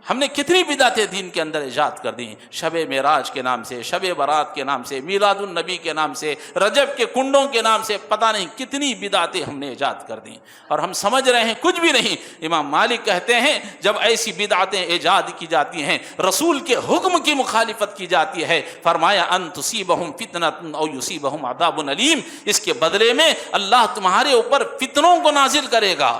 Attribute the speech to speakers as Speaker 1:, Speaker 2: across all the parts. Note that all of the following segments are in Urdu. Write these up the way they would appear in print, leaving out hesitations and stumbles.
Speaker 1: ہم نے کتنی بدعتیں دین کے اندر ایجاد کر دی، شب معراج کے نام سے، شب برات کے نام سے، میلاد النبی کے نام سے، رجب کے کنڈوں کے نام سے، پتہ نہیں کتنی بدعتیں ہم نے ایجاد کر دی، اور ہم سمجھ رہے ہیں کچھ بھی نہیں۔ امام مالک کہتے ہیں جب ایسی بدعتیں ایجاد کی جاتی ہیں، رسول کے حکم کی مخالفت کی جاتی ہے، فرمایا ان تصیبہم فتنۃ او یصیبہم عذاب علیم، اس کے بدلے میں اللہ تمہارے اوپر فتنوں کو نازل کرے گا،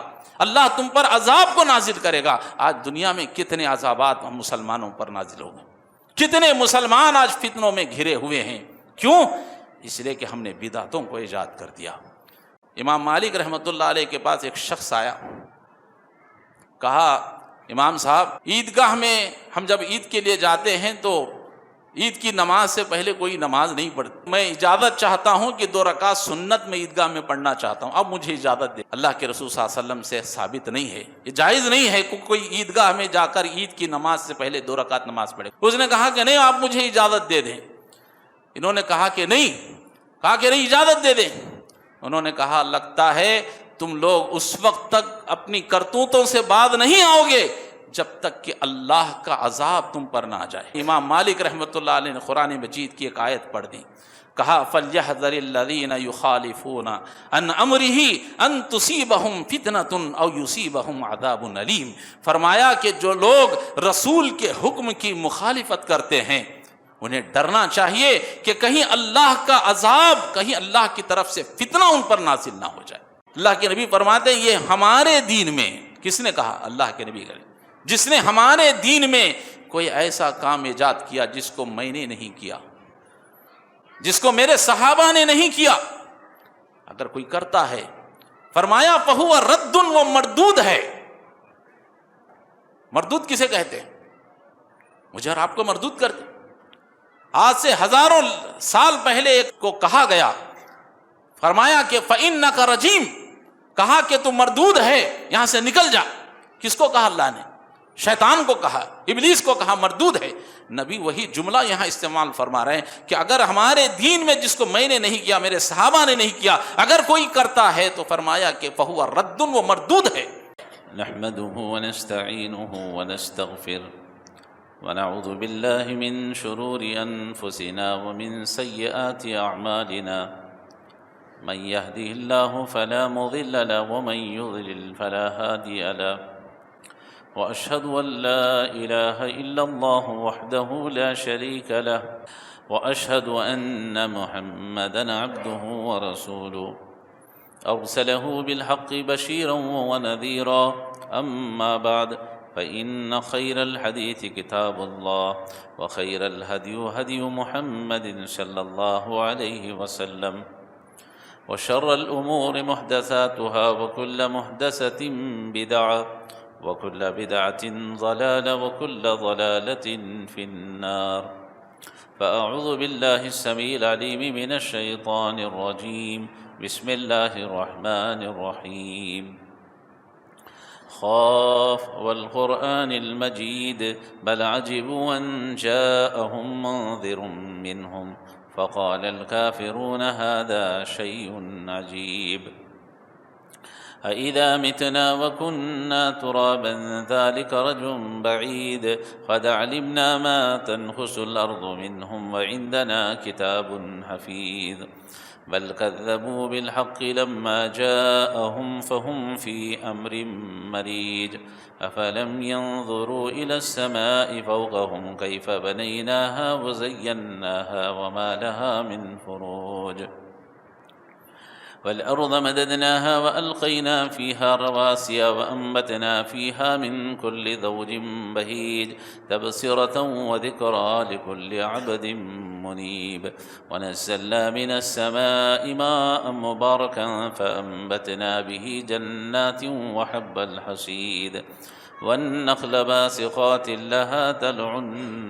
Speaker 1: اللہ تم پر عذاب کو نازل کرے گا۔ آج دنیا میں کتنے عذابات ہم مسلمانوں پر نازل ہو گئے، کتنے مسلمان آج فتنوں میں گھرے ہوئے ہیں، کیوں؟ اس لیے کہ ہم نے بدعتوں کو ایجاد کر دیا۔ امام مالک رحمۃ اللہ علیہ کے پاس ایک شخص آیا، کہا امام صاحب عیدگاہ میں ہم جب عید کے لیے جاتے ہیں تو عید کی نماز سے پہلے کوئی نماز نہیں پڑھتی، میں اجازت چاہتا ہوں کہ 2 رکعت سنت میں عیدگاہ میں پڑھنا چاہتا ہوں، اب مجھے اجازت دے۔ اللہ کے رسول صلی اللہ علیہ وسلم سے ثابت نہیں ہے، یہ جائز نہیں ہے کہ کوئی عیدگاہ میں جا کر عید کی نماز سے پہلے 2 رکعت نماز پڑھے۔ اس نے کہا کہ نہیں، آپ مجھے اجازت دے دیں۔ انہوں نے کہا کہ نہیں، اجازت دے دیں۔ انہوں نے کہا لگتا ہے تم لوگ اس وقت تک اپنی کرتوتوں سے باز نہیں آؤ گے جب تک کہ اللہ کا عذاب تم پر نہ آ جائے۔ امام مالک رحمۃ اللہ علیہ نے قرآن مجید کی ایک آیت پڑھ دی، کہا فَلْيَحْذَرِ الَّذِينَ يُخَالِفُونَ عَنْ أَمْرِهِ أَن تُصِيبَهُمْ فِتْنَةٌ أَوْ يُصِيبَهُمْ عَذَابٌ أَلِيمٌ۔ فرمایا کہ جو لوگ رسول کے حکم کی مخالفت کرتے ہیں انہیں ڈرنا چاہیے کہ کہیں اللہ کا عذاب، کہیں اللہ کی طرف سے فتنہ ان پر نازل نہ ہو جائے۔ اللہ کے نبی فرماتے ہیں یہ ہمارے دین میں، کس نے کہا؟ اللہ کے نبی کرے، جس نے ہمارے دین میں کوئی ایسا کام ایجاد کیا جس کو میں نے نہیں کیا، جس کو میرے صحابہ نے نہیں کیا، اگر کوئی کرتا ہے فرمایا فَهُوَ رَدٌّ، وہ مردود ہے۔ مردود کسے کہتے ہیں؟ مجھے اور آپ کو مردود کرتے۔ آج سے ہزاروں سال پہلے ایک کو کہا گیا، فرمایا کہ فَإِنَّكَ رَجِيمٌ، کہا کہ تو مردود ہے، یہاں سے نکل جا۔ کس کو کہا؟ اللہ نے، شیطان کو کہا، ابلیس کو کہا مردود ہے۔ نبی وہی جملہ یہاں استعمال فرما رہے ہیں کہ اگر ہمارے دین میں جس کو میں نے نہیں کیا، میرے صحابہ نے نہیں کیا، اگر کوئی کرتا ہے تو فرمایا کہ فَهُوَ رَدٌّ، وہ مردود ہے۔
Speaker 2: نحمده ونستعينه ونستغفر ونعوذ بالله من شرور أنفسنا ومن سيئات أعمالنا، من يهده الله فلا مضل له ومن يضلل فلا هادي له، وأشهد أن لا إله إلا الله وحده لا شريك له، وأشهد أن محمدًا عبده ورسوله أرسله بالحق بشيرا ونذيرا، أما بعد فإن خير الحديث كتاب الله وخير الهدي هدي محمد صلى الله عليه وسلم، وشر الأمور محدثاتها وكل محدثة بدعة وكل بدعة ضلالة وكل ضلالة في النار، فأعوذ بالله السميع العليم من الشيطان الرجيم، بسم الله الرحمن الرحيم، خاف والقرآن المجيد بل عجبوا أن جاءهم منذر منهم فقال الكافرون هذا شيء عجيب، أإذا متنا وكنا ترابا ذلك رجل بعيد، قد علمنا ما تنخس الأرض منهم وعندنا كتاب حفيظ، بل كذبوا بالحق لما جاءهم فهم في أمر مريج، أفلم ينظروا إلى السماء فوقهم كيف بنيناها وزيناها وما لها من فروج، والأرض مددناها وألقينا فيها رواسي وأنبتنا فيها من كل زوج بهيج، تبصرة وذكرى لكل عبد منيب، ونزلنا من السماء ماء مباركا فأنبتنا به جنات وحب الحصيد، والنخل باسقات لها طلع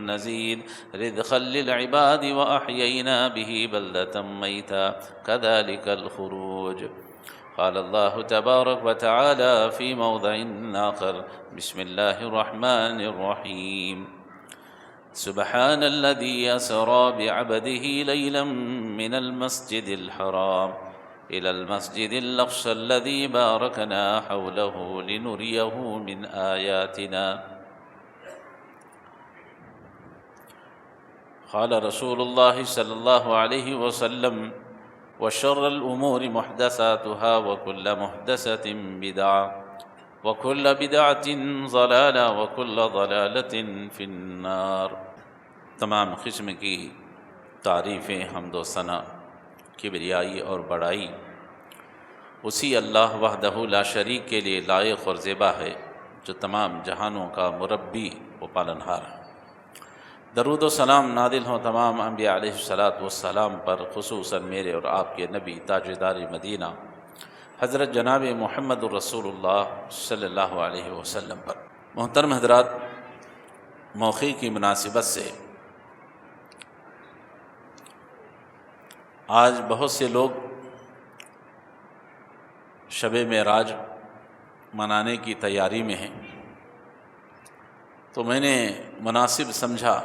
Speaker 2: نزيد، رزقا للعباد، وأحيينا به بلدة ميتا كذلك الخروج، قال الله تبارك وتعالى في موضع آخر، بسم الله الرحمن الرحيم، سبحان الذي أسرى بعبده ليلا من المسجد الحرام إلى المسجد الأقصى الذي باركنا حوله لنريه من آياتنا، قال رسول الله صلى الله عليه وسلم وشر الأمور محدثاتها وكل محدثة بدعة وكل بدعة ضلالة وكل ضلالة في النار۔ تمام قسم کی تعریفیں، حمد و ثنا، کبریائی اور بڑائی اسی اللہ وحدہ لا شریک کے لیے لائق اور زیبا ہے، جو تمام جہانوں کا مربی و پالنہار ہے۔ درود و سلام نازل ہوں تمام انبیاء علیہ الصلاۃ والسلام پر، خصوصاً میرے اور آپ کے نبی تاجدار مدینہ حضرت جناب محمد الرسول اللہ صلی اللہ علیہ وسلم پر۔ محترم حضرات، موقع کی مناسبت سے آج بہت سے لوگ شب معراج منانے کی تیاری میں ہیں، تو میں نے مناسب سمجھا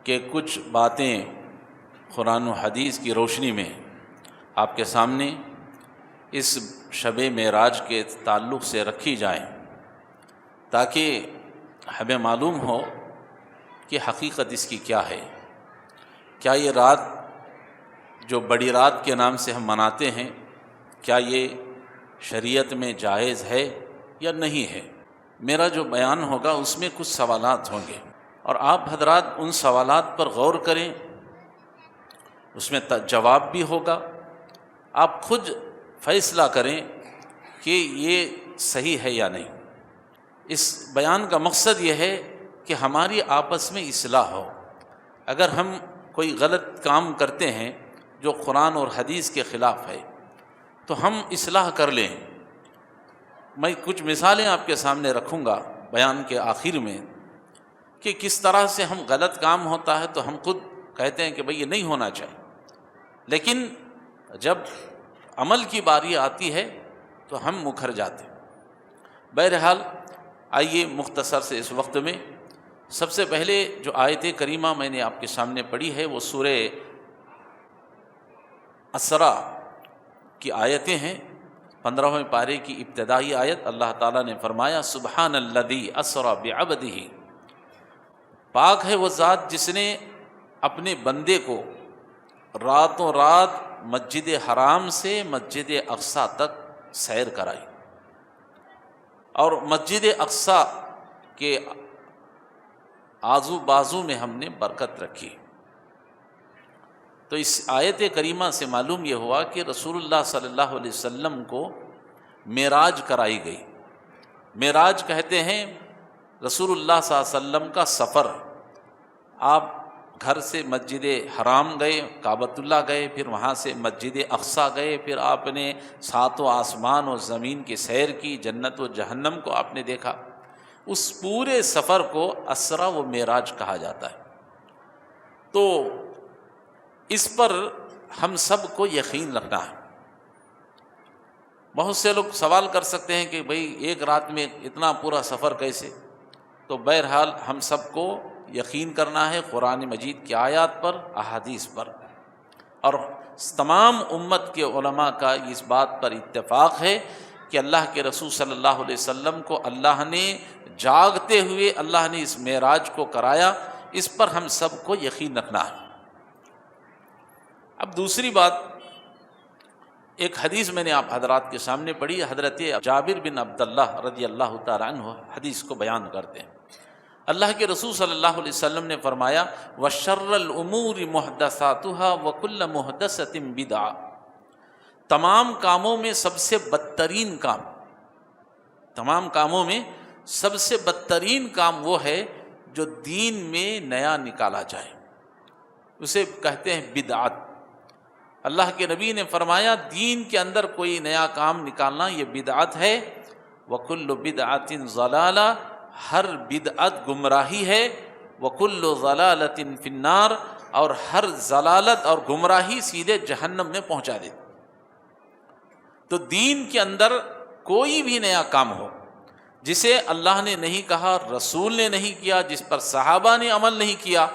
Speaker 2: کہ کچھ باتیں قرآن و حدیث کی روشنی میں آپ کے سامنے اس شب معراج کے تعلق سے رکھی جائیں، تاکہ ہمیں معلوم ہو کہ حقیقت اس کی کیا ہے۔ کیا یہ رات جو بڑی رات کے نام سے ہم مناتے ہیں، کیا یہ شریعت میں جائز ہے یا نہیں ہے؟ میرا جو بیان ہوگا اس میں کچھ سوالات ہوں گے، اور آپ حضرات ان سوالات پر غور کریں، اس میں جواب بھی ہوگا، آپ خود فیصلہ کریں کہ یہ صحیح ہے یا نہیں۔ اس بیان کا مقصد یہ ہے کہ ہماری آپس میں اصلاح ہو۔ اگر ہم کوئی غلط کام کرتے ہیں جو قرآن اور حدیث کے خلاف ہے تو ہم اصلاح کر لیں۔ میں کچھ مثالیں آپ کے سامنے رکھوں گا بیان کے آخر میں کہ کس طرح سے ہم غلط کام ہوتا ہے تو ہم خود کہتے ہیں کہ بھئی یہ نہیں ہونا چاہیے، لیکن جب عمل کی باری آتی ہے تو ہم مکر جاتے ہیں۔ بہرحال آئیے مختصر سے اس وقت میں سب سے پہلے جو آیت کریمہ میں نے آپ کے سامنے پڑھی ہے وہ سورہ اسراء کی آیتیں ہیں۔ 15ویں پارے کی ابتدائی آیت، اللہ تعالیٰ نے فرمایا سبحان الذی اسریٰ بعبدہ، پاک ہے وہ ذات جس نے اپنے بندے کو راتوں رات مسجد حرام سے مسجد اقصیٰ تک سیر کرائی، اور مسجد اقصیٰ کے آزو بازو میں ہم نے برکت رکھی۔ تو اس آیت کریمہ سے معلوم یہ ہوا کہ رسول اللہ صلی اللہ علیہ وسلم کو معراج کرائی گئی۔ معراج کہتے ہیں رسول اللہ صلی اللہ علیہ وسلم کا سفر۔ آپ گھر سے مسجد حرام گئے، کعبۃ اللہ گئے، پھر وہاں سے مسجد اقصیٰ گئے، پھر آپ نے ساتوں آسمان اور زمین کی سیر کی، جنت و جہنم کو آپ نے دیکھا۔ اس پورے سفر کو اسراء و معراج کہا جاتا ہے۔ تو اس پر ہم سب کو یقین رکھنا ہے۔ بہت سے لوگ سوال کر سکتے ہیں کہ بھئی ایک رات میں اتنا پورا سفر کیسے؟ تو بہرحال ہم سب کو یقین کرنا ہے قرآن مجید کی آیات پر، احادیث پر، اور تمام امت کے علماء کا اس بات پر اتفاق ہے کہ اللہ کے رسول صلی اللہ علیہ وسلم کو اللہ نے جاگتے ہوئے اللہ نے اس معراج کو کرایا۔ اس پر ہم سب کو یقین رکھنا ہے۔ اب دوسری بات، ایک حدیث میں نے آپ حضرات کے سامنے پڑھی، حضرت جابر بن عبداللہ رضی اللہ تعالیٰ عنہ حدیث کو بیان کرتے ہیں۔ اللہ کے رسول صلی اللہ علیہ وسلم نے فرمایا وَشَرَّ الْأُمُورِ مُحْدَثَاتُهَا وَكُلَّ مُحْدَثَةٍ بِدْعَةٍ، تمام کاموں میں سب سے بدترین کام، تمام کاموں میں سب سے بدترین کام وہ ہے جو دین میں نیا نکالا جائے، اسے کہتے ہیں بدعت۔ اللہ کے نبی نے فرمایا دین کے اندر کوئی نیا کام نکالنا یہ بدعت ہے۔ وَكُلُّ بِدْعَةٍ ضَلَالَةٍ، ہر بدعت گمراہی ہے۔ وَكُلُّ ضَلَالَةٍ فِي النَّارِ، اور ہر ضلالت اور گمراہی سیدھے جہنم میں پہنچا دے۔ تو دین کے اندر کوئی بھی نیا کام ہو جسے اللہ نے نہیں کہا، رسول نے نہیں کیا، جس پر صحابہ نے عمل نہیں کیا،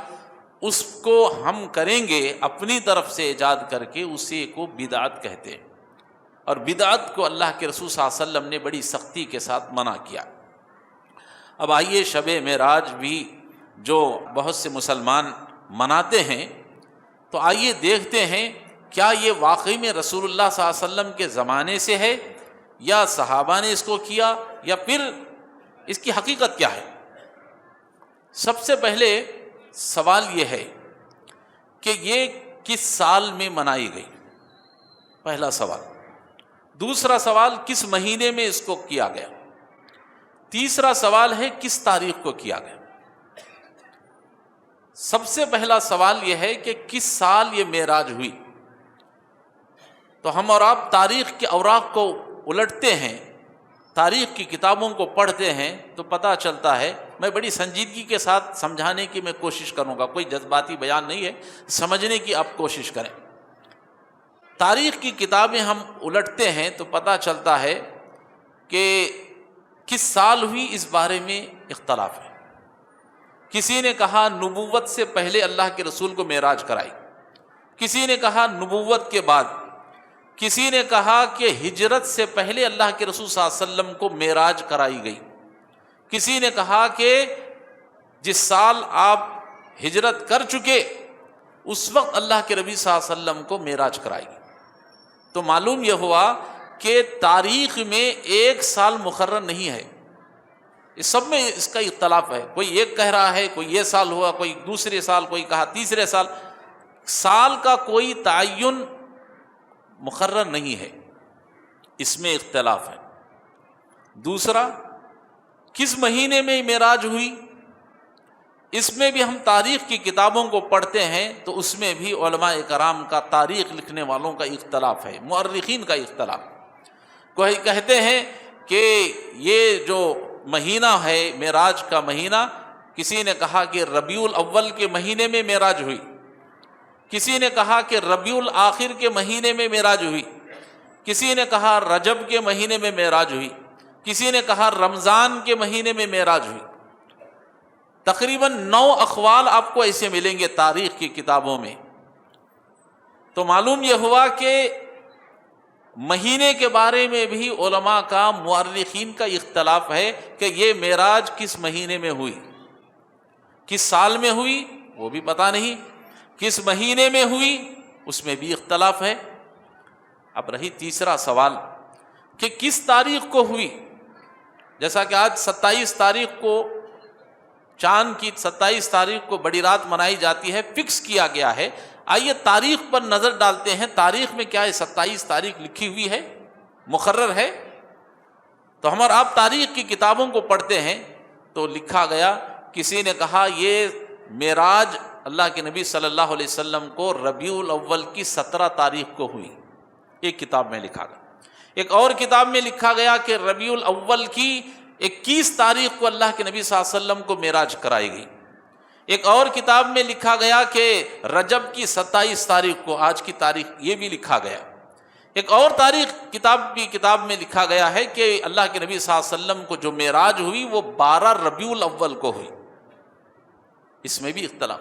Speaker 2: اس کو ہم کریں گے اپنی طرف سے ایجاد کر کے، اسی کو بدعت کہتے ہیں۔ اور بدعت کو اللہ کے رسول صلی اللہ علیہ وسلم نے بڑی سختی کے ساتھ منع کیا۔ اب آئیے شب معراج بھی جو بہت سے مسلمان
Speaker 1: مناتے ہیں تو آئیے دیکھتے ہیں کیا یہ واقعی میں رسول اللہ صلی اللہ علیہ وسلم کے زمانے سے ہے یا صحابہ نے اس کو کیا یا پھر اس کی حقیقت کیا ہے۔ سب سے پہلے سوال یہ ہے کہ یہ کس سال میں منائی گئی، پہلا سوال۔ دوسرا سوال کس مہینے میں اس کو کیا گیا۔ تیسرا سوال ہے کس تاریخ کو کیا گیا۔ سب سے پہلا سوال یہ ہے کہ کس سال یہ معراج ہوئی۔ تو ہم اور آپ تاریخ کے اوراق کو الٹتے ہیں، تاریخ کی کتابوں کو پڑھتے ہیں تو پتہ چلتا ہے، میں بڑی سنجیدگی کے ساتھ سمجھانے کی میں کوشش کروں گا، کوئی جذباتی بیان نہیں ہے، سمجھنے کی آپ کوشش کریں۔ تاریخ کی کتابیں ہم الٹتے ہیں تو پتہ چلتا ہے کہ کس سال ہوئی اس بارے میں اختلاف ہے۔ کسی نے کہا نبوت سے پہلے اللہ کے رسول کو معراج کرائی، کسی نے کہا نبوت کے بعد، کسی نے کہا کہ ہجرت سے پہلے اللہ کے رسول صلی اللہ علیہ وسلم کو معراج کرائی گئی، کسی نے کہا کہ جس سال آپ ہجرت کر چکے اس وقت اللہ کے نبی صلی اللہ علیہ وسلم کو معراج کرائی گئی۔ تو معلوم یہ ہوا کہ تاریخ میں ایک سال مقرر نہیں ہے، اس سب میں اس کا اختلاف ہے، کوئی ایک کہہ رہا ہے کوئی یہ سال ہوا، کوئی دوسرے سال، کوئی کہا تیسرے سال، سال کا کوئی تعین مقرر نہیں ہے، اس میں اختلاف ہے۔ دوسرا کس مہینے میں معراج ہوئی، اس میں بھی ہم تاریخ کی کتابوں کو پڑھتے ہیں تو اس میں بھی علماء کرام کا، تاریخ لکھنے والوں کا اختلاف ہے، مؤرخین کا اختلاف۔ کوئی کہتے ہیں کہ یہ جو مہینہ ہے معراج کا مہینہ، کسی نے کہا کہ ربیع الاول کے مہینے میں معراج ہوئی، کسی نے کہا کہ ربیع الاخر کے مہینے میں معراج ہوئی، کسی نے کہا رجب کے مہینے میں معراج ہوئی، کسی نے کہا رمضان کے مہینے میں معراج ہوئی۔ تقریباً 9 اقوال آپ کو ایسے ملیں گے تاریخ کی کتابوں میں۔ تو معلوم یہ ہوا کہ مہینے کے بارے میں بھی علماء کا، مؤرخین کا اختلاف ہے کہ یہ معراج کس مہینے میں ہوئی، کس سال میں ہوئی وہ بھی پتہ نہیں، کس مہینے میں ہوئی اس میں بھی اختلاف ہے۔ اب رہی تیسرا سوال کہ کس تاریخ کو ہوئی، جیسا کہ آج 27 تاریخ کو، چاند کی 27 تاریخ کو بڑی رات منائی جاتی ہے، فکس کیا گیا ہے۔ آئیے تاریخ پر نظر ڈالتے ہیں، تاریخ میں کیا یہ 27 تاریخ لکھی ہوئی ہے، مقرر ہے؟ تو ہم اور آپ تاریخ کی کتابوں کو پڑھتے ہیں تو لکھا گیا، کسی نے کہا یہ معراج اللہ کے نبی صلی اللہ علیہ وسلم کو ربیع الاول کی 17 تاریخ کو ہوئی، ایک کتاب میں لکھا گیا۔ ایک اور کتاب میں لکھا گیا کہ ربیع الاول کی 21 تاریخ کو اللہ کے نبی صلی اللہ علیہ وسلم کو معراج کرائی گئی۔ ایک اور کتاب میں لکھا گیا کہ رجب کی 27 تاریخ کو، آج کی تاریخ یہ بھی لکھا گیا۔ ایک اور تاریخ کتاب میں لکھا گیا ہے کہ اللہ کے نبی صلی اللہ علیہ وسلم کو جو معراج ہوئی وہ 12 ربیع الاول کو ہوئی، اس میں بھی اختلاف۔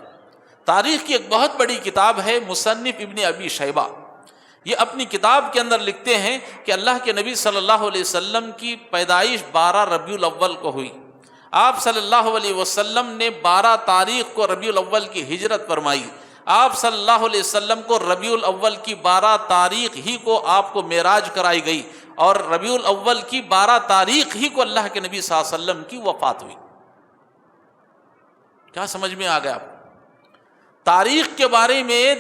Speaker 1: تاریخ کی ایک بہت بڑی کتاب ہے مصنف ابن ابی شیبہ، یہ اپنی کتاب کے اندر لکھتے ہیں کہ اللہ کے نبی صلی اللہ علیہ وسلم کی پیدائش 12 ربیع الاول کو ہوئی۔ آپ صلی اللہ علیہ وسلم نے 12 تاریخ کو ربیع الاول کی ہجرت فرمائی، آپ صلی اللہ علیہ وسلم کو ربیع الاول کی 12 تاریخ ہی کو آپ کو معراج کرائی گئی، اور ربیع الاول کی 12 تاریخ ہی کو اللہ کے نبی صلی اللہ علیہ وسلم کی وفات ہوئی۔ کیا سمجھ میں آ گیا آپ؟ تاریخ کے بارے میں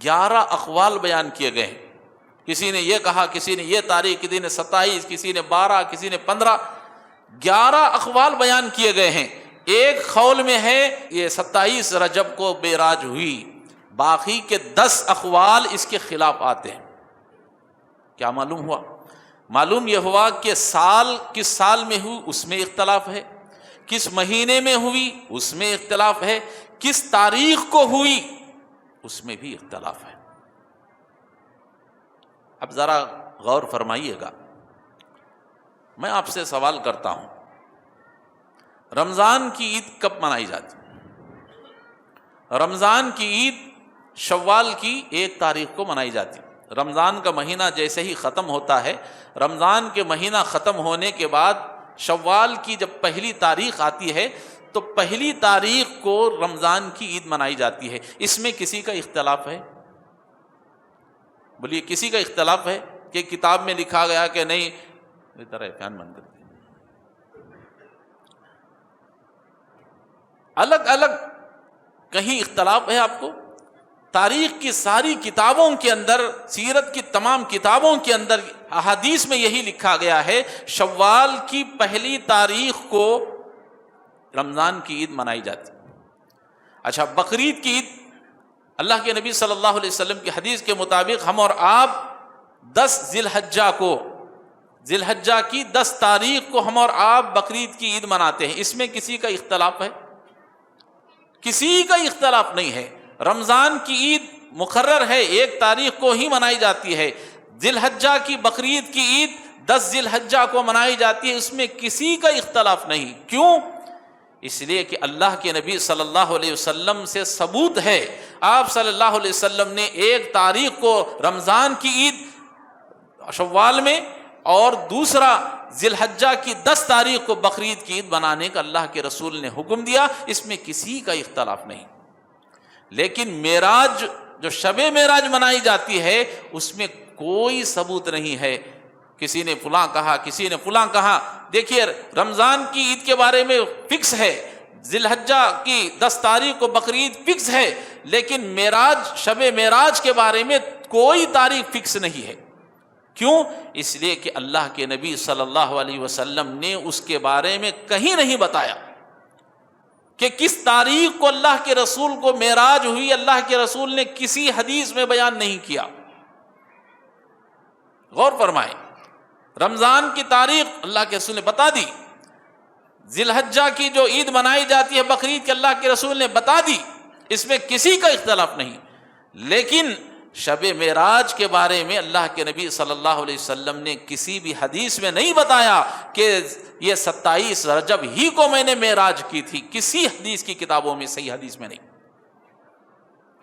Speaker 1: 11 اقوال بیان کیے گئے ہیں، کسی نے یہ کہا، کسی نے یہ تاریخ، کسی نے 27، کسی نے 12، کسی نے 15، 11 اقوال بیان کیے گئے ہیں۔ ایک قول میں ہے یہ 27 رجب کو معراج ہوئی، باقی کے 10 اقوال اس کے خلاف آتے ہیں۔ کیا معلوم ہوا؟ معلوم یہ ہوا کہ سال کس سال میں ہوئی اس میں اختلاف ہے، کس مہینے میں ہوئی اس میں اختلاف ہے، کس تاریخ کو ہوئی اس میں بھی اختلاف ہے۔ اب ذرا غور فرمائیے گا، میں آپ سے سوال کرتا ہوں، رمضان کی عید کب منائی جاتی؟ رمضان کی عید شوال کی 1 تاریخ کو منائی جاتی۔ رمضان کا مہینہ جیسے ہی ختم ہوتا ہے، رمضان کے مہینہ ختم ہونے کے بعد شوال کی جب پہلی تاریخ آتی ہے تو پہلی تاریخ کو رمضان کی عید منائی جاتی ہے، اس میں کسی کا اختلاف ہے؟ بولیے کسی کا اختلاف ہے کہ کتاب میں لکھا گیا کہ نہیں؟ ادھر ہے فین بند کر دیں۔ الگ الگ کہیں اختلاف ہے آپ کو؟ تاریخ کی ساری کتابوں کے اندر، سیرت کی تمام کتابوں کے اندر، احادیث میں یہی لکھا گیا ہے شوال کی پہلی تاریخ کو رمضان کی عید منائی جاتی۔ اچھا، بقرعید کی عید اللہ کے نبی صلی اللہ علیہ وسلم کی حدیث کے مطابق ہم اور آپ 10 ذی الحجہ کو، ذی الحجہ کی 10 تاریخ کو ہم اور آپ بقرعید کی عید مناتے ہیں، اس میں کسی کا اختلاف ہے؟ کسی کا اختلاف نہیں ہے۔ رمضان کی عید مقرر ہے، 1 تاریخ کو ہی منائی جاتی ہے۔ ذی الحجہ کی بقرعید کی عید 10 ذی الحجہ کو منائی جاتی ہے، اس میں کسی کا اختلاف نہیں۔ کیوں؟ اس لیے کہ اللہ کے نبی صلی اللہ علیہ وسلم سے ثبوت ہے، آپ صلی اللہ علیہ وسلم نے 1 تاریخ کو رمضان کی عید شوال میں اور دوسرا ذی الحجہ کی 10 تاریخ کو بقرعید کی عید بنانے کا اللہ کے رسول نے حکم دیا، اس میں کسی کا اختلاف نہیں۔ لیکن معراج، جو شب معراج منائی جاتی ہے، اس میں کوئی ثبوت نہیں ہے، کسی نے فلاں کہا، کسی نے فلاں کہا۔ دیکھیے رمضان کی عید کے بارے میں فکس ہے، ذی الحجہ کی 10 تاریخ کو بقرعید فکس ہے، لیکن معراج، شب معراج کے بارے میں کوئی تاریخ فکس نہیں ہے۔ کیوں؟ اس لیے کہ اللہ کے نبی صلی اللہ علیہ وسلم نے اس کے بارے میں کہیں نہیں بتایا کہ کس تاریخ کو اللہ کے رسول کو معراج ہوئی، اللہ کے رسول نے کسی حدیث میں بیان نہیں کیا۔ غور فرمائیں، رمضان کی تاریخ اللہ کے رسول نے بتا دی، ذی الحجہ کی جو عید منائی جاتی ہے بقرعید کے اللہ کے رسول نے بتا دی، اس میں کسی کا اختلاف نہیں۔ لیکن شب معراج کے بارے میں اللہ کے نبی صلی اللہ علیہ وسلم نے کسی بھی حدیث میں نہیں بتایا کہ یہ 27 رجب ہی کو میں نے معراج کی تھی، کسی حدیث کی کتابوں میں، صحیح حدیث میں نہیں،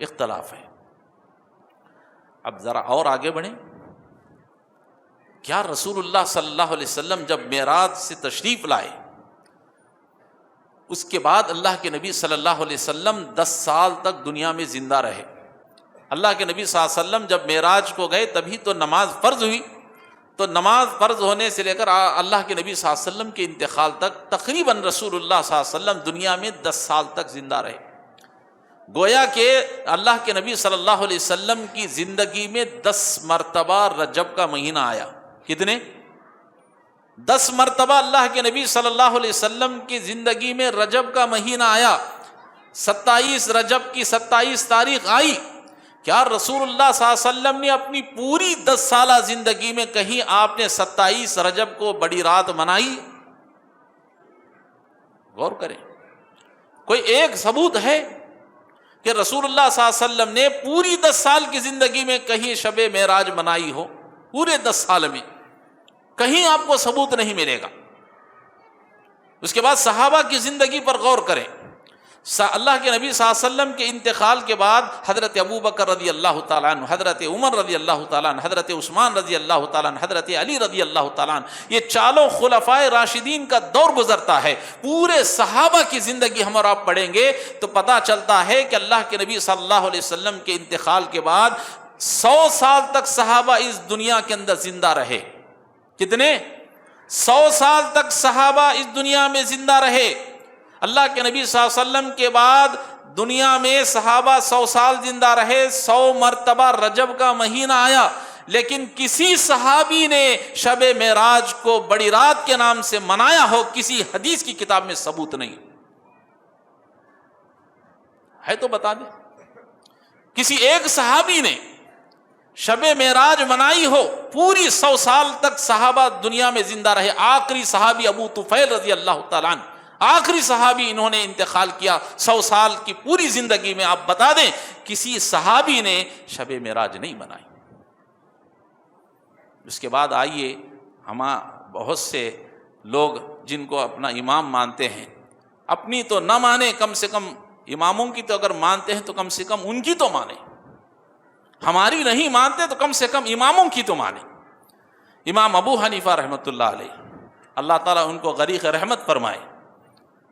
Speaker 1: اختلاف ہے۔ اب ذرا اور آگے بڑھیں، کیا رسول اللہ صلی اللہ علیہ وسلم جب معراج سے تشریف لائے، اس کے بعد اللہ کے نبی صلی اللہ علیہ وسلم 10 سال تک دنیا میں زندہ رہے؟ اللہ کے نبی صلی اللہ علیہ وسلم جب معراج کو گئے تبھی تو نماز فرض ہوئی، تو نماز فرض ہونے سے لے کر اللہ کے نبی صلی اللہ علیہ وسلم کے انتقال تک تقریباً رسول اللہ صلی اللہ علیہ وسلم دنیا میں 10 سال تک زندہ رہے۔ گویا کہ اللہ کے نبی صلی اللہ علیہ وسلم کی زندگی میں 10 مرتبہ رجب کا مہینہ آیا۔ کتنے؟ 10 مرتبہ اللہ کے نبی صلی اللہ علیہ وسلم کی زندگی میں رجب کا مہینہ آیا۔ 27 رجب کی 27 تاریخ آئی۔ کیا رسول اللہ صلی اللہ علیہ وسلم نے اپنی پوری 10 سالہ زندگی میں کہیں آپ نے 27 رجب کو بڑی رات منائی؟ غور کریں، کوئی ایک ثبوت ہے کہ رسول اللہ صلی اللہ علیہ وسلم نے پوری 10 سال کی زندگی میں کہیں شب معراج منائی ہو؟ پورے 10 سال میں کہیں آپ کو ثبوت نہیں ملے گا۔ اس کے بعد صحابہ کی زندگی پر غور کریں، اللہ کے نبی صلی اللہ علیہ وسلم کے انتقال کے بعد حضرت ابوبکر رضی اللہ تعالیٰ عنہ، حضرت عمر رضی اللہ تعالیٰ عنہ، حضرت عثمان رضی اللہ تعالیٰ عنہ، حضرت علی رضی اللہ تعالیٰ عنہ، یہ چاروں خلفائے راشدین کا دور گزرتا ہے۔ پورے صحابہ کی زندگی ہم اور آپ پڑھیں گے تو پتہ چلتا ہے کہ اللہ کے نبی صلی اللہ علیہ وسلم کے انتقال کے بعد 100 سال تک صحابہ اس دنیا کے اندر زندہ رہے۔ کتنے؟ 100 سال تک صحابہ اس دنیا میں زندہ رہے۔ اللہ کے نبی صلی اللہ علیہ وسلم کے بعد دنیا میں صحابہ 100 سال زندہ رہے، 100 مرتبہ رجب کا مہینہ آیا، لیکن کسی صحابی نے شب معراج کو بڑی رات کے نام سے منایا ہو، کسی حدیث کی کتاب میں ثبوت نہیں ہے۔ تو بتا دیں، کسی ایک صحابی نے شب معراج منائی ہو؟ پوری 100 سال تک صحابہ دنیا میں زندہ رہے۔ آخری صحابی ابو طفیل رضی اللہ تعالیٰ عنہ، آخری صحابی انہوں نے انتقال کیا۔ 100 سال کی پوری زندگی میں آپ بتا دیں کسی صحابی نے شب معراج نہیں منائی۔ اس کے بعد آئیے، بہت سے لوگ جن کو اپنا امام مانتے ہیں، اپنی تو نہ مانے، کم سے کم اماموں کی تو اگر مانتے ہیں تو کم سے کم ان کی تو مانے، ہماری نہیں مانتے تو کم سے کم اماموں کی تو مانے۔ امام ابو حنیفہ رحمۃ اللہ علیہ، اللہ تعالیٰ ان کو غریق رحمت فرمائے،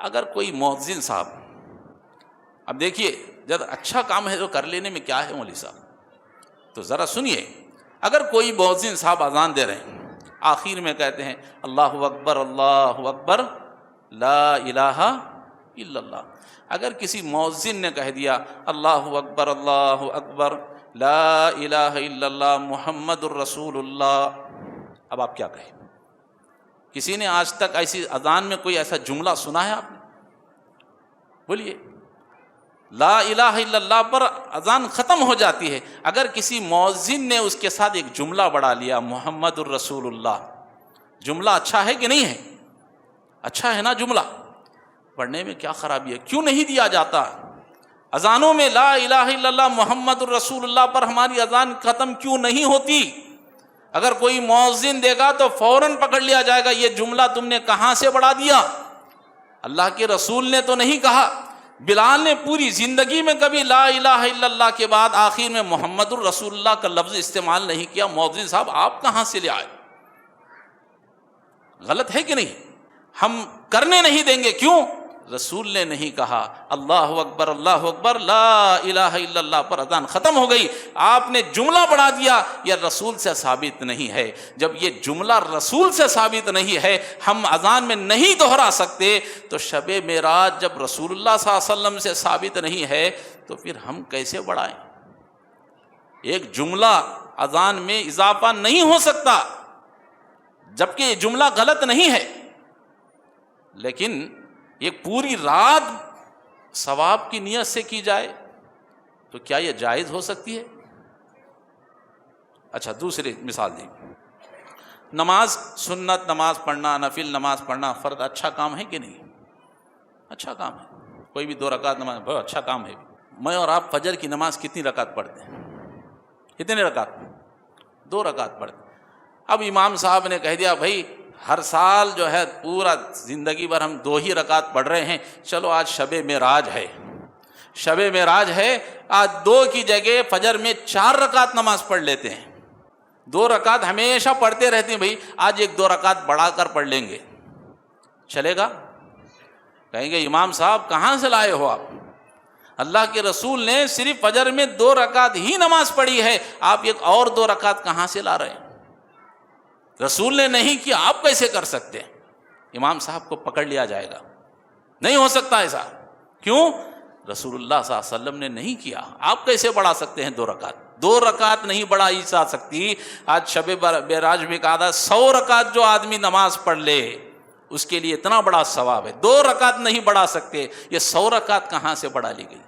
Speaker 1: اگر کوئی مؤذن صاحب، اب دیکھیے جب اچھا کام ہے تو کر لینے میں کیا ہے مولوی صاحب، تو ذرا سنیے، اگر کوئی مؤذن صاحب اذان دے رہے ہیں، آخر میں کہتے ہیں اللہ اکبر لا الہ الا اللہ، اگر کسی مؤذن نے کہہ دیا اللہ اکبر لا الہ الا اللہ محمد الرسول اللہ، اب آپ کیا کہیں؟ کسی نے آج تک ایسی اذان میں کوئی ایسا جملہ سنا ہے آپ نے؟ بولیے، لا الہ الا اللہ پر اذان ختم ہو جاتی ہے، اگر کسی مؤذن نے اس کے ساتھ ایک جملہ بڑھا لیا محمد الرسول اللہ، جملہ اچھا ہے کہ نہیں ہے؟ اچھا ہے نا جملہ، پڑھنے میں کیا خرابی ہے؟ کیوں نہیں دیا جاتا؟ اذانوں میں لا الہ الا اللہ محمد الرسول اللہ پر ہماری اذان ختم کیوں نہیں ہوتی؟ اگر کوئی مؤذن دے گا تو فوراً پکڑ لیا جائے گا، یہ جملہ تم نے کہاں سے بڑھا دیا؟ اللہ کے رسول نے تو نہیں کہا، بلال نے پوری زندگی میں کبھی لا الہ الا اللہ کے بعد آخر میں محمد الرسول اللہ کا لفظ استعمال نہیں کیا، مؤذن صاحب آپ کہاں سے لے آئے؟ غلط ہے کہ نہیں؟ ہم کرنے نہیں دیں گے، کیوں؟ رسول نے نہیں کہا اللہ اکبر لا الہ الا اللہ پر اذان ختم ہو گئی، آپ نے جملہ بڑھا دیا، یہ رسول سے ثابت نہیں ہے۔ جب یہ جملہ رسول سے ثابت نہیں ہے، ہم اذان میں نہیں دہرا سکتے، تو شب معراج جب رسول اللہ صلی اللہ علیہ وسلم سے ثابت نہیں ہے تو پھر ہم کیسے بڑھائیں؟ ایک جملہ اذان میں اضافہ نہیں ہو سکتا، جبکہ یہ جملہ غلط نہیں ہے، لیکن یہ پوری رات ثواب کی نیت سے کی جائے تو کیا یہ جائز ہو سکتی ہے؟ اچھا دوسری مثال دی، نماز سنت نماز پڑھنا، نفل نماز پڑھنا فرض اچھا کام ہے کہ نہیں؟ اچھا کام ہے، کوئی بھی 2 رکعت نماز بہت اچھا کام ہے۔ میں اور آپ فجر کی نماز کتنی رکعت پڑھتے ہیں؟ کتنے رکعت؟ 2 رکعت پڑھتے ہیں۔ اب امام صاحب نے کہہ دیا بھائی ہر سال جو ہے پورا زندگی بھر ہم 2 ہی رکعت پڑھ رہے ہیں، چلو آج شب معراج ہے، شب معراج ہے، آج 2 کی جگہ فجر میں 4 رکعت نماز پڑھ لیتے ہیں۔ 2 رکعت ہمیشہ پڑھتے رہتے ہیں، بھائی آج 1-2 رکعت بڑھا کر پڑھ لیں گے، چلے گا؟ کہیں گے امام صاحب کہاں سے لائے ہو آپ؟ اللہ کے رسول نے صرف فجر میں 2 رکعت ہی نماز پڑھی ہے، آپ 1 اور 2 رکعت کہاں سے لا رہے ہیں؟ رسول نے نہیں کیا، آپ کیسے کر سکتے ہیں؟ امام صاحب کو پکڑ لیا جائے گا، نہیں ہو سکتا ایسا، کیوں؟ رسول اللہ صلی اللہ علیہ وسلم نے نہیں کیا، آپ کیسے بڑھا سکتے ہیں 2 رکعت؟ 2 رکعت نہیں بڑھائی جا سکتی۔ آج شب معراج میں کہا تھا 100 رکعت جو آدمی نماز پڑھ لے اس کے لیے اتنا بڑا ثواب ہے، 2 رکعت نہیں بڑھا سکتے، یہ 100 رکعت کہاں سے بڑھا لی گئی؟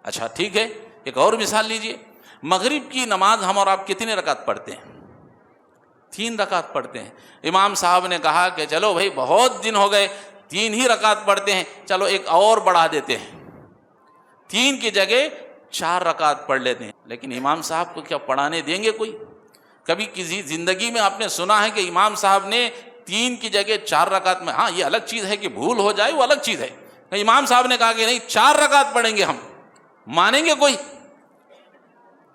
Speaker 1: اچھا ٹھیک ہے، ایک اور مثال لیجئے، مغرب کی نماز ہم اور آپ کتنے رکعت پڑھتے ہیں؟ 3 رکعت پڑھتے ہیں۔ امام صاحب نے کہا کہ چلو بھائی بہت دن ہو گئے 3 ہی رکعت پڑھتے ہیں، چلو 1 اور بڑھا دیتے ہیں، 3 کی جگہ 4 رکعت پڑھ لیتے ہیں۔ لیکن امام صاحب کو کیا پڑھانے دیں گے کوئی؟ کبھی کسی زندگی میں آپ نے سنا ہے کہ امام صاحب نے 3 کی جگہ 4 رکعت میں، ہاں یہ الگ چیز ہے کہ بھول ہو جائے، وہ الگ چیز ہے، امام صاحب نے کہا کہ نہیں 4 رکعت پڑھیں گے ہم، مانیں گے کوئی؟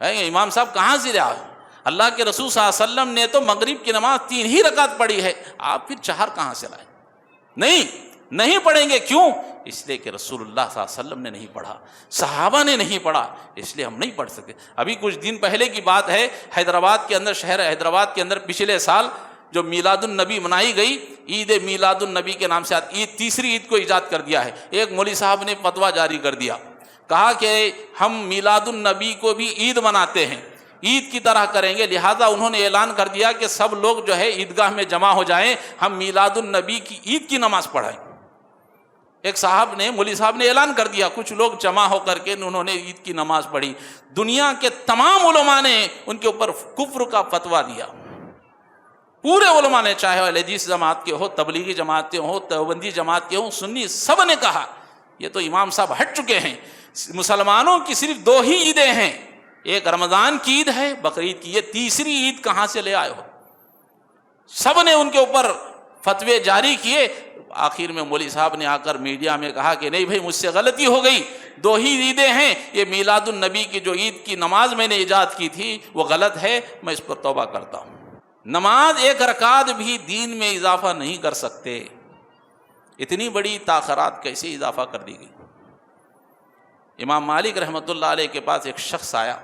Speaker 1: امام صاحب کہاں سے لے آئے؟ اللہ کے رسول صلی اللہ علیہ وسلم نے تو مغرب کی نماز 3 ہی رکعت پڑھی ہے، آپ پھر 4 کہاں سے لائے؟ نہیں پڑھیں گے، کیوں؟ اس لیے کہ رسول اللہ صلی اللہ علیہ وسلم نے نہیں پڑھا، صحابہ نے نہیں پڑھا، اس لیے ہم نہیں پڑھ سکتے۔ ابھی کچھ دن پہلے کی بات ہے، حیدرآباد کے اندر، شہر حیدرآباد کے اندر پچھلے سال جو میلاد النبی منائی گئی، عید میلاد النبی کے نام سے عید، تیسری عید کو ایجاد کر دیا ہے۔ ایک مولوی صاحب نے فتویٰ جاری کر دیا، کہا کہ ہم میلاد النبی کو بھی عید مناتے ہیں، عید کی طرح کریں گے، لہٰذا انہوں نے اعلان کر دیا کہ سب لوگ جو ہے عیدگاہ میں جمع ہو جائیں، ہم میلاد النبی کی عید کی نماز پڑھائیں۔ ایک صاحب نے، مولوی صاحب نے اعلان کر دیا، کچھ لوگ جمع ہو کر کے انہوں نے عید کی نماز پڑھی۔ دنیا کے تمام علماء نے ان کے اوپر کفر کا فتویٰ دیا، پورے علماء نے، چاہے اہل حدیث جماعت کے ہو، تبلیغی جماعتیں ہوں، دیوبندی جماعت کے ہوں، سنی، سب نے کہا یہ تو امام صاحب ہٹ چکے ہیں، مسلمانوں کی صرف 2 ہی عیدیں ہیں، ایک رمضان کی عید ہے، بقرعید کی، یہ تیسری عید کہاں سے لے آئے ہو؟ سب نے ان کے اوپر فتوے جاری کیے۔ آخر میں مولوی صاحب نے آ کر میڈیا میں کہا کہ نہیں بھائی مجھ سے غلطی ہو گئی، 2 ہی عیدیں ہیں، یہ میلاد النبی کی جو عید کی نماز میں نے ایجاد کی تھی وہ غلط ہے، میں اس پر توبہ کرتا ہوں۔ نماز 1 رکعت بھی دین میں اضافہ نہیں کر سکتے، اتنی بڑی تاخیرات کیسے اضافہ کر دی گئی؟ امام مالک رحمۃ اللہ علیہ کے پاس ایک شخص آیا،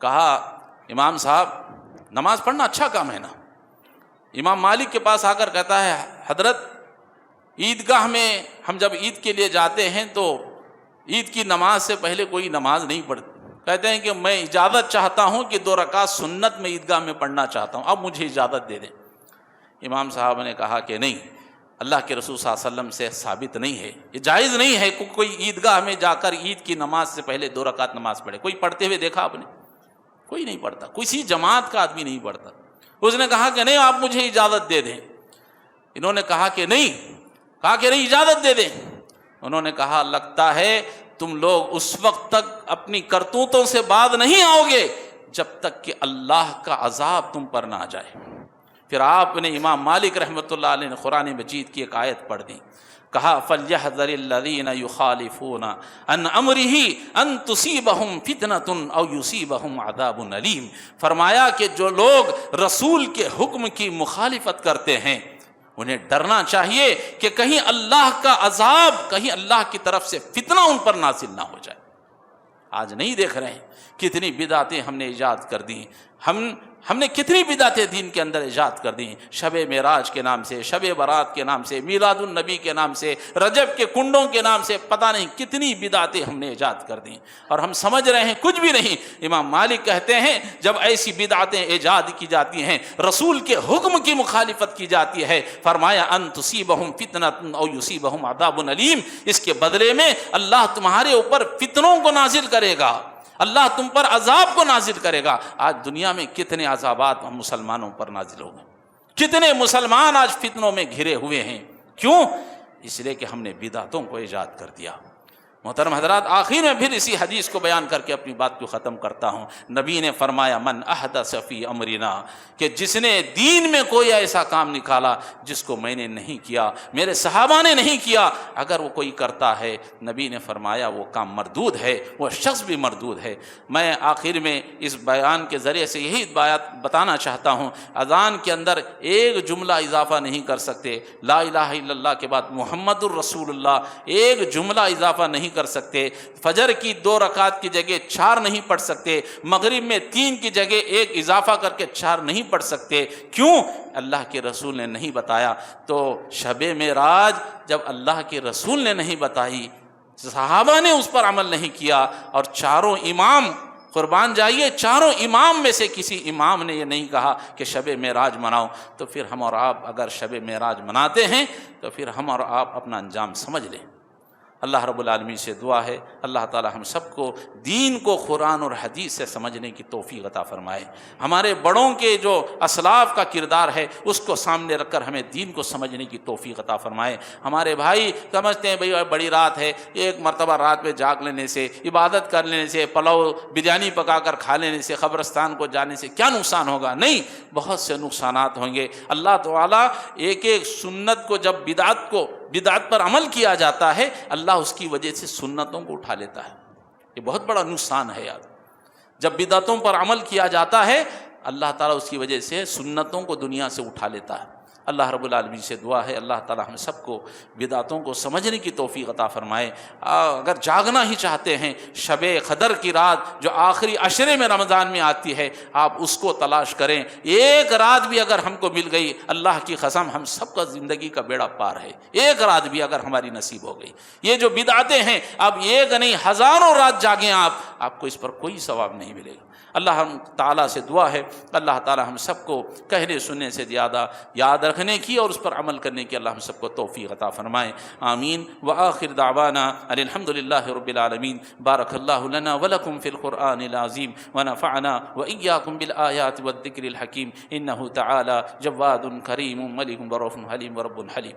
Speaker 1: کہا امام صاحب نماز پڑھنا اچھا کام ہے نا؟ امام مالک کے پاس آ کر کہتا ہے حضرت عیدگاہ میں ہم جب عید کے لیے جاتے ہیں تو عید کی نماز سے پہلے کوئی نماز نہیں پڑھتی، کہتے ہیں کہ میں اجازت چاہتا ہوں کہ 2 رکعت سنت میں عیدگاہ میں پڑھنا چاہتا ہوں، اب مجھے اجازت دے دیں۔ امام صاحب نے کہا کہ نہیں، اللہ کے رسول صلی اللہ علیہ وسلم سے ثابت نہیں ہے، یہ جائز نہیں ہے کہ کوئی عیدگاہ میں جا کر عید کی نماز سے پہلے 2 رکعت نماز پڑھے۔ کوئی پڑھتے ہوئے دیکھا آپ نے؟ کوئی نہیں پڑھتا، کسی جماعت کا آدمی نہیں پڑھتا۔ اس نے کہا کہ نہیں، آپ مجھے اجازت دے دیں۔ انہوں نے کہا کہ نہیں، اجازت دے دیں۔ انہوں نے کہا لگتا ہے تم لوگ اس وقت تک اپنی کرتوتوں سے باز نہیں آؤ گے جب تک کہ اللہ کا عذاب تم پر نہ آ جائے۔ پھر آپ نے امام مالک رحمۃ اللہ علیہ نے قرآن مجید کی ایک آیت پڑھ دی، کہا فَلْيَحْذَرِ الَّذِينَ يُخَالِفُونَ عَنْ أَمْرِهِ أَن تُصِيبَهُمْ فِتْنَةٌ أَوْ يُصِيبَهُمْ عَذَابٌ أَلِيمٌ۔ فرمایا کہ جو لوگ رسول کے حکم کی مخالفت کرتے ہیں انہیں ڈرنا چاہیے کہ کہیں اللہ کا عذاب، کہیں اللہ کی طرف سے فتنہ ان پر نازل نہ ہو جائے۔ آج نہیں دیکھ رہے ہیں کتنی بدعتیں ہم نے ایجاد کر دی، ہم نے کتنی بدعتیں دین کے اندر ایجاد کر دی، شب معراج کے نام سے، شب برات کے نام سے، میلاد النبی کے نام سے، رجب کے کنڈوں کے نام سے، پتہ نہیں کتنی بدعتیں ہم نے ایجاد کر دیں اور ہم سمجھ رہے ہیں کچھ بھی نہیں۔ امام مالک کہتے ہیں جب ایسی بدعتیں ایجاد کی جاتی ہیں، رسول کے حکم کی مخالفت کی جاتی ہے، فرمایا ان تصیبہم فتنۃ او یصیبہم عذاب علیم، اس کے بدلے میں اللہ تمہارے اوپر فتنوں کو نازل کرے گا، اللہ تم پر عذاب کو نازل کرے گا۔ آج دنیا میں کتنے عذابات ہم مسلمانوں پر نازل ہو گئے، کتنے مسلمان آج فتنوں میں گھرے ہوئے ہیں، کیوں؟ اس لیے کہ ہم نے بدعتوں کو ایجاد کر دیا۔ محترم حضرات، آخر میں پھر اسی حدیث کو بیان کر کے اپنی بات کو ختم کرتا ہوں۔ نبی نے فرمایا من احدث فی امرنا، کہ جس نے دین میں کوئی ایسا کام نکالا جس کو میں نے نہیں کیا، میرے صحابہ نے نہیں کیا، اگر وہ کوئی کرتا ہے، نبی نے فرمایا وہ کام مردود ہے، وہ شخص بھی مردود ہے۔ میں آخر میں اس بیان کے ذریعے سے یہی بات بتانا چاہتا ہوں، اذان کے اندر ایک جملہ اضافہ نہیں کر سکتے، لا الہ الا اللہ کے بعد محمد الرسول اللہ ایک جملہ اضافہ نہیں کر سکتے، فجر کی 2 رکعت کی جگہ 4 نہیں پڑھ سکتے، مغرب میں 3 کی جگہ 1 اضافہ کر کے 4 نہیں پڑھ سکتے، کیوں؟ اللہ کے رسول نے نہیں بتایا۔ تو شب معراج جب اللہ کے رسول نے نہیں بتائی، صحابہ نے اس پر عمل نہیں کیا، اور چاروں امام، قربان جائیے، چاروں امام میں سے کسی امام نے یہ نہیں کہا کہ شب معراج مناؤ، تو پھر ہم اور آپ اگر شب معراج مناتے ہیں تو پھر ہم اور آپ اپنا انجام سمجھ لیں۔ اللہ رب العالمین سے دعا ہے اللہ تعالی ہم سب کو دین کو قرآن اور حدیث سے سمجھنے کی توفیق عطا فرمائے، ہمارے بڑوں کے جو اسلاف کا کردار ہے اس کو سامنے رکھ کر ہمیں دین کو سمجھنے کی توفیق عطا فرمائے۔ ہمارے بھائی سمجھتے ہیں بھئی بڑی رات ہے، ایک مرتبہ رات میں جاگ لینے سے، عبادت کر لینے سے، پلاؤ بریانی پکا کر کھا لینے سے، قبرستان کو جانے سے کیا نقصان ہوگا؟ نہیں، بہت سے نقصانات ہوں گے۔ اللہ تعالیٰ ایک ایک سنت کو، جب بدعت پر عمل کیا جاتا ہے، اللہ اس کی وجہ سے سنتوں کو اٹھا لیتا ہے۔ یہ بہت بڑا نقصان ہے یار، جب بدعتوں پر عمل کیا جاتا ہے اللہ تعالیٰ اس کی وجہ سے سنتوں کو دنیا سے اٹھا لیتا ہے۔ اللہ رب العالمین سے دعا ہے اللہ تعالیٰ ہم سب کو بدعتوں کو سمجھنے کی توفیق عطا فرمائے۔ اگر جاگنا ہی چاہتے ہیں، شب قدر کی رات جو آخری عشرے میں رمضان میں آتی ہے، آپ اس کو تلاش کریں۔ ایک رات بھی اگر ہم کو مل گئی، اللہ کی قسم ہم سب کا زندگی کا بیڑا پار ہے۔ ایک رات بھی اگر ہماری نصیب ہو گئی، یہ جو بدعتیں ہیں، اب ایک نہیں ہزاروں رات جاگیں آپ کو اس پر کوئی ثواب نہیں ملے گا۔ اللہ تعالیٰ سے دعا ہے اللہ تعالیٰ ہم سب کو کہنے سننے سے زیادہ یاد رکھنے کی اور اس پر عمل کرنے کی اللہ ہم سب کو توفیق عطا فرمائے، آمین۔ وآخر دعوانا ان الحمد للہ رب العالمین۔ بارک اللہ لنا ولکم فی القرآن العظیم ونفعنا وإیاکم بالآیات والذکر الحکیم، انہ تعالی جواد کریم ملک رؤوف حلیم ورب حلیم۔